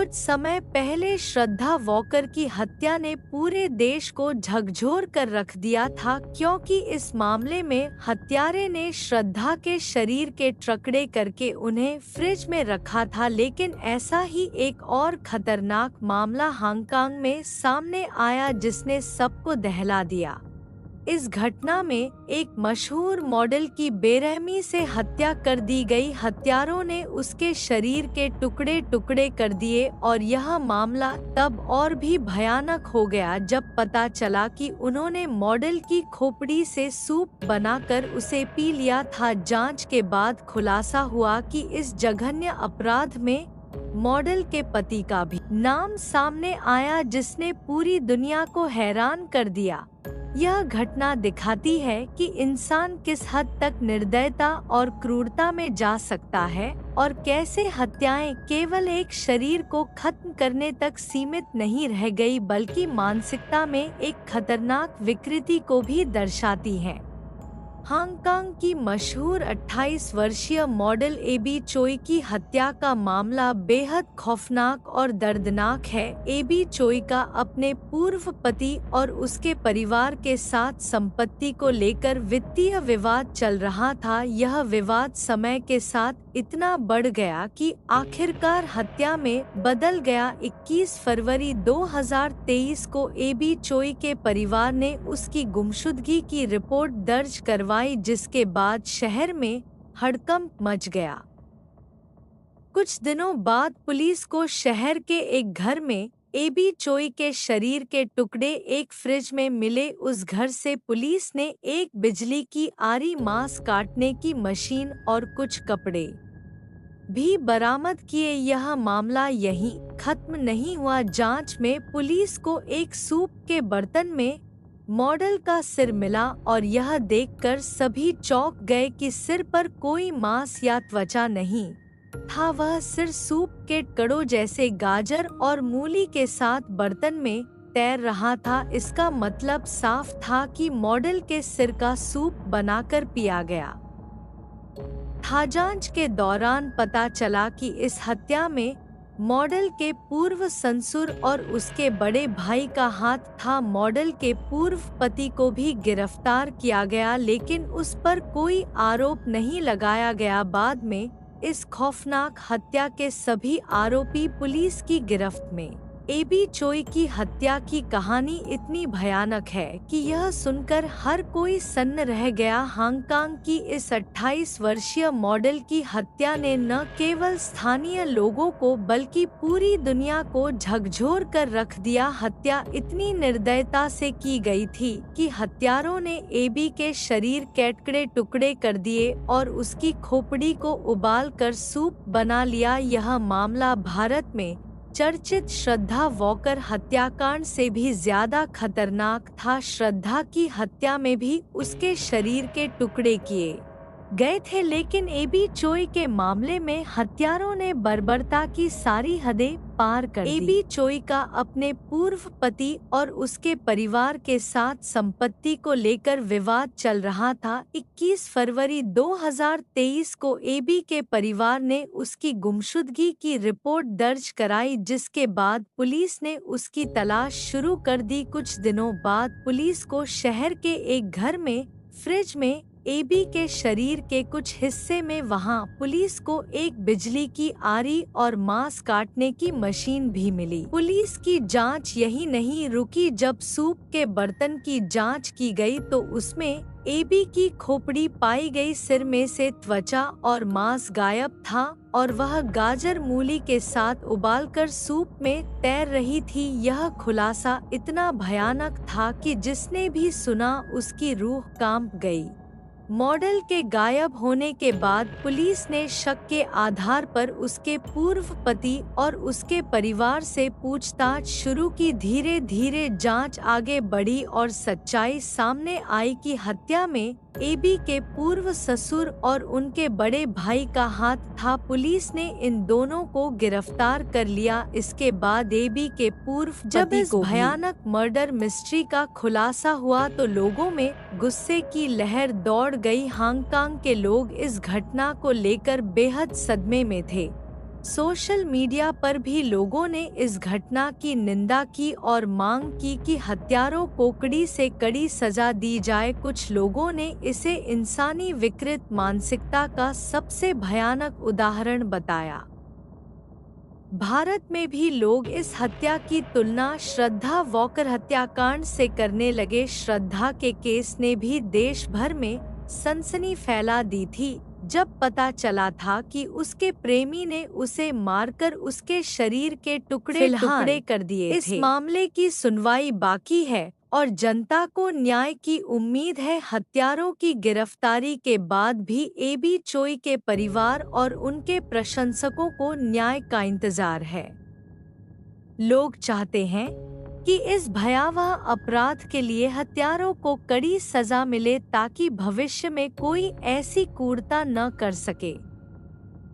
कुछ समय पहले श्रद्धा वॉकर की हत्या ने पूरे देश को झकझोर कर रख दिया था, क्योंकि इस मामले में हत्यारे ने श्रद्धा के शरीर के टुकड़े करके उन्हें फ्रिज में रखा था। लेकिन ऐसा ही एक और खतरनाक मामला हांगकांग में सामने आया जिसने सबको दहला दिया। इस घटना में एक मशहूर मॉडल की बेरहमी से हत्या कर दी गई। हत्यारों ने उसके शरीर के टुकड़े टुकड़े कर दिए और यह मामला तब और भी भयानक हो गया जब पता चला कि उन्होंने मॉडल की खोपड़ी से सूप बनाकर उसे पी लिया था। जांच के बाद खुलासा हुआ कि इस जघन्य अपराध में मॉडल के पति का भी नाम सामने आया, जिसने पूरी दुनिया को हैरान कर दिया। यह घटना दिखाती है कि इंसान किस हद तक निर्दयता और क्रूरता में जा सकता है और कैसे हत्याएं केवल एक शरीर को खत्म करने तक सीमित नहीं रह गई, बल्कि मानसिकता में एक खतरनाक विकृति को भी दर्शाती हैं। हांगकांग की मशहूर 28 वर्षीय मॉडल एबी चोई की हत्या का मामला बेहद खौफनाक और दर्दनाक है। एबी चोई का अपने पूर्व पति और उसके परिवार के साथ संपत्ति को लेकर वित्तीय विवाद चल रहा था। यह विवाद समय के साथ इतना बढ़ गया कि आखिरकार हत्या में बदल गया। 21 फरवरी 2023 को एबी चोई के परिवार ने उसकी गुमशुदगी की रिपोर्ट दर्ज करवाई, जिसके बाद शहर में हड़कंप मच गया। कुछ दिनों बाद पुलिस को शहर के एक घर में एबी चोई के शरीर के टुकड़े एक फ्रिज में मिले। उस घर से पुलिस ने एक बिजली की आरी, मांस काटने की मशीन और कुछ कपड़े भी बरामद किए। यह मामला यहीं खत्म नहीं हुआ। जांच में पुलिस को एक सूप के बर्तन में मॉडल का सिर मिला और यह देखकर सभी चौंक गए कि सिर पर कोई मांस या त्वचा नहीं था। वह सिर सूप के टुकड़ों जैसे गाजर और मूली के साथ बर्तन में तैर रहा था। इसका मतलब साफ था कि मॉडल के सिर का सूप बनाकर पिया गया था। जांच के दौरान पता चला कि इस हत्या में मॉडल के पूर्व ससुर और उसके बड़े भाई का हाथ था। मॉडल के पूर्व पति को भी गिरफ्तार किया गया, लेकिन उस पर कोई आरोप नहीं लगाया गया। बाद में इस खौफनाक हत्या के सभी आरोपी पुलिस की गिरफ्त में। एबी चोई की हत्या की कहानी इतनी भयानक है कि यह सुनकर हर कोई सन्न रह गया। हांगकांग की इस 28 वर्षीय मॉडल की हत्या ने न केवल स्थानीय लोगों को बल्कि पूरी दुनिया को झकझोर कर रख दिया। हत्या इतनी निर्दयता से की गई थी कि हत्यारों ने एबी के शरीर के टुकड़े टुकड़े कर दिए और उसकी खोपड़ी को उबाल कर सूप बना लिया। यह मामला भारत में चर्चित श्रद्धा वॉकर हत्याकांड से भी ज्यादा खतरनाक था। श्रद्धा की हत्या में भी उसके शरीर के टुकड़े किए गए थे, लेकिन एबी चोई के मामले में हत्यारों ने बर्बरता की सारी हदें पार कर दी। एबी चोई का अपने पूर्व पति और उसके परिवार के साथ संपत्ति को लेकर विवाद चल रहा था। 21 फरवरी 2023 को एबी के परिवार ने उसकी गुमशुदगी की रिपोर्ट दर्ज कराई, जिसके बाद पुलिस ने उसकी तलाश शुरू कर दी। कुछ दिनों बाद पुलिस को शहर के एक घर में फ्रिज में एबी के शरीर के कुछ हिस्से में वहां पुलिस को एक बिजली की आरी और मांस काटने की मशीन भी मिली। पुलिस की जांच यही नहीं रुकी। जब सूप के बर्तन की जांच की गई तो उसमें एबी की खोपड़ी पाई गई। सिर में से त्वचा और मांस गायब था और वह गाजर मूली के साथ उबालकर सूप में तैर रही थी। यह खुलासा इतना भयानक था कि जिसने भी सुना उसकी रूह कांप गई। मॉडल के गायब होने के बाद पुलिस ने शक के आधार पर उसके पूर्व पति और उसके परिवार से पूछताछ शुरू की। धीरे धीरे जांच आगे बढ़ी और सच्चाई सामने आई कि हत्या में एबी के पूर्व ससुर और उनके बड़े भाई का हाथ था। पुलिस ने इन दोनों को गिरफ्तार कर लिया। इसके बाद एबी के पूर्व जब इस भयानक मर्डर मिस्ट्री का खुलासा हुआ तो लोगों में गुस्से की लहर दौड़ गई। हांगकांग के लोग इस घटना को लेकर बेहद सदमे में थे। सोशल मीडिया पर भी लोगों ने इस घटना की निंदा की और मांग की कि हत्यारों को कड़ी से कड़ी सजा दी जाए। कुछ लोगों ने इसे इंसानी विकृत मानसिकता का सबसे भयानक उदाहरण बताया। भारत में भी लोग इस हत्या की तुलना श्रद्धा वॉकर हत्याकांड से करने लगे। श्रद्धा के केस ने भी देश भर में सनसनी फैला दी थी जब पता चला था कि उसके प्रेमी ने उसे मारकर उसके शरीर के टुकड़े टुकड़े कर दिए थे। इस मामले की सुनवाई बाकी है और जनता को न्याय की उम्मीद है। हत्यारों की गिरफ्तारी के बाद भी एबी चोई के परिवार और उनके प्रशंसकों को न्याय का इंतजार है। लोग चाहते हैं कि इस भयावह अपराध के लिए हत्यारों को कड़ी सजा मिले ताकि भविष्य में कोई ऐसी क्रूरता न कर सके।